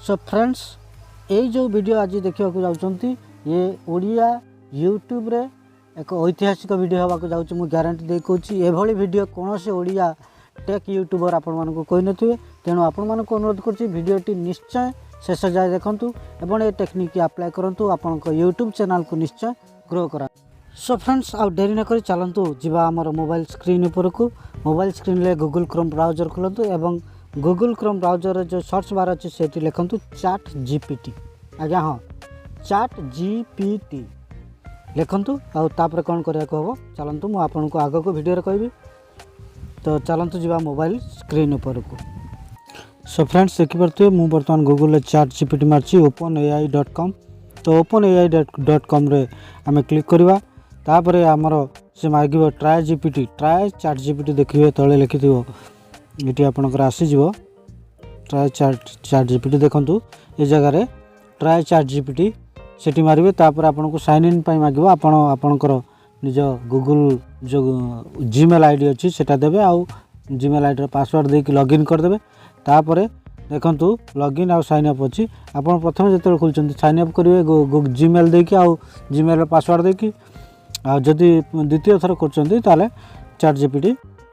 So friends ये जो video आज देखा जाऊँगी ये ओडिया यूट्यूब रे एक ऐतिहासिक वीडियो होगा जाऊँगी मुझे ग्यारंटी दे कहूँ एभली वीडियो कौन से ओडिया टेक यूट्यूबर आपण मानक कही नथिबे तेणु आपण मानक अनुरोध करछि वीडियोटी निश्चय शेष जाए देखंतु एवं ये टेक्निक अप्लाई करंतु आपण यूट्यूब चैनल को निश्चय ग्रो करा। सो फ्रेंड्स आ डेरी न करी चलंतु जीवा हमर मोबाइल स्क्रीन ऊपर को मोबाइल स्क्रीन ले गूगल क्रोम ब्राउजर खोलंतु एवं गूगल क्रोम ब्राउजर जो सर्च बार अच्छे से लिखंतु चैट जीपीटी आज्ञा हाँ चैट जीपीटी लिखंतु आउ तापर कौन करिया को हबो चलंतु मु आपन को आगो को वीडियो रे कहबी तो चलंतु जीवा मोबाइल स्क्रीन ऊपर को। सो फ्रेंड्स देखि परथि मु वर्तमान गूगल ले चैट जीपीटी मारछि openai.com तो openai.com रे आमे क्लिक करबा तापर हमर से मागिबो ट्राई चैट जीपीटी देखिबे तळे लिखिथिबो ये आपंकर आसीज ट्राई चैट जीपीटी देखूँ ये जगह ट्राई चैट जीपीटी से मारे तापर आपन को साइन इन मांगे आपणकर निज गूगल जो जीमेल आईडी अच्छी से देवे आउ जीमेल आईडी पासवर्ड देके लॉगिन करदे तापर देखूँ लॉगिन आउ साइन अप अच्छी आप प्रथम जो खोलते साइन अप करेंगे जीमेल देकी आउ जीमेल पासवर्ड देकी आदि द्वितीय थर कर चैट जीपीटी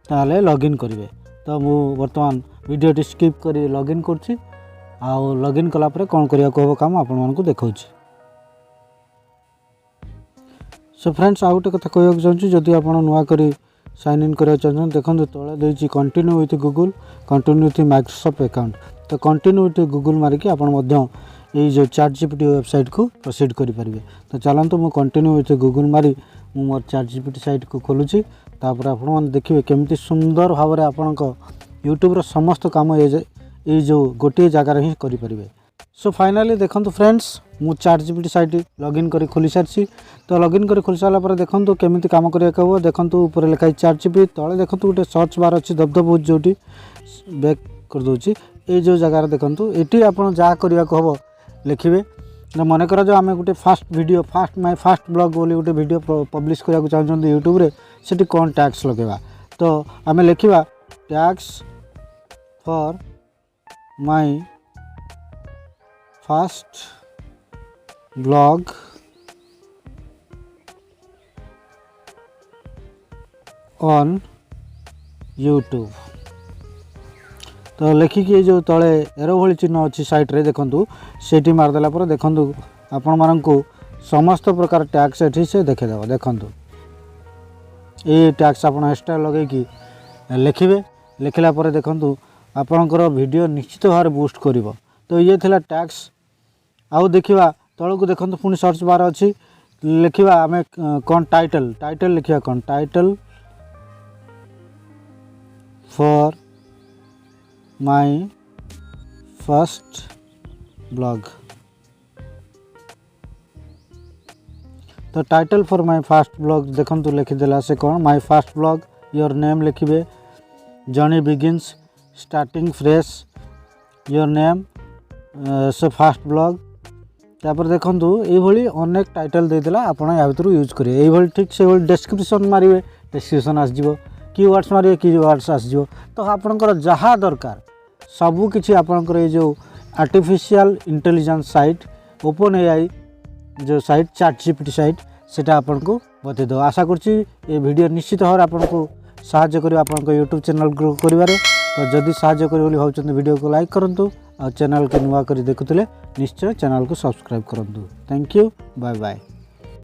ताले लॉगिन करेंगे तो मु वर्तमान वीडियो स्किप कर लॉगिन करछि आउ लॉगिन कला परे कोन करिया को हो काम आपन मन को देखाउछि। सो फ्रेंड्स आउ गोटे कथा कहक चाहूँ जदि आप नुआ करी साइन इन करा चाहते देखो तले देछि continue with Google continue with Microsoft account तो कंटिन्यू विथ गूगल मारिकी आपन ये जो चैट जीपीटी वेबसाइट को प्रोसीड करि परिबे तो चलंतु मु कंटिन्यू विथ गूगल मारी मु मोर चैट जीपीटी साइट को खोलुछि तापर आपण मन देखिबे केमती सुंदर भाव में आपण यूट्यूब रो समस्त काम ये जो गोटे जगार ही करि परिबे। सो फाइनली देखंतु फ्रेंड्स मु चैट जीपीटी साइट लॉगिन करी खोली सारछि तो लॉगिन करी खोली साला पर देखंतु केमिति काम करिया कहबो देखंतु ऊपर लिखा चैट जीपीटी तळे देखंतु गोटे सर्च बार अछि दबदब जोटी बैक कर दोछि ए जो जगार देखंतु एटी आपण जा करिया कहबो लिखिबे मन कर जो आम गोटे फास्ट माय फास्ट ब्लॉग बोली गोटे वीडियो पब्लिश करा चाहते यूट्यूब रे सेठी कौन टैक्स लगेगा तो आम लिखा tax for my fast blog on YouTube तो लिखिकी जो तले एरो भली चिन्ह अच्छी साइट रे देखंतु सेठी मारदेला पर देखंतु आपण मानन को समस्त प्रकार टैक्स एठी से देखेदेव देखंतु ये टैक्स आपण एक्स्ट्रा लगे कि लिखिबे लिखला पर देखंतु आपणकर वीडियो निश्चित भाव बूस्ट करिवो तो ये थिला टैक्स आउ देखिबा तळ को देखंतु पुनी सर्च बार अच्छी लिखिबा आमे कोन टाइटल लिखिबा कोन title for my first blog तो title for my first blog देखंतु लिखिदेला से कौन my first blog your name लिखिबे journey begins starting fresh your name से फर्स्ट ब्लॉग तापर देखंतु ये भली अनेक टाइटल देदेला आपण या भीतर यूज करिए ये भली ठीक से डिस्क्रिप्शन मारिवे डिस्क्रिप्शन आसीजो कीवर्ड्स मारिए कीवर्ड्स आसीजो तो आपनकर जहाँ दरकार सबू किछि आपनकर ये जो आर्टिफिशियल इंटेलिजेंस साइट ओपनएआई जो साइट चैट जीपीटी साइट सेटा आपन को बते दो आशा करछि ये वीडियो निश्चित भाव आपन को सहाय्य करियो आपन को यूट्यूब चैनल ग्रो करिवारे तो जदि सहाय्य करियो बोली भाउछन वीडियो को लाइक करंतु और चैनल को नुआ करी देखुतले निश्चय चैनल को सब्सक्राइब करंतु। Thank you bye bye.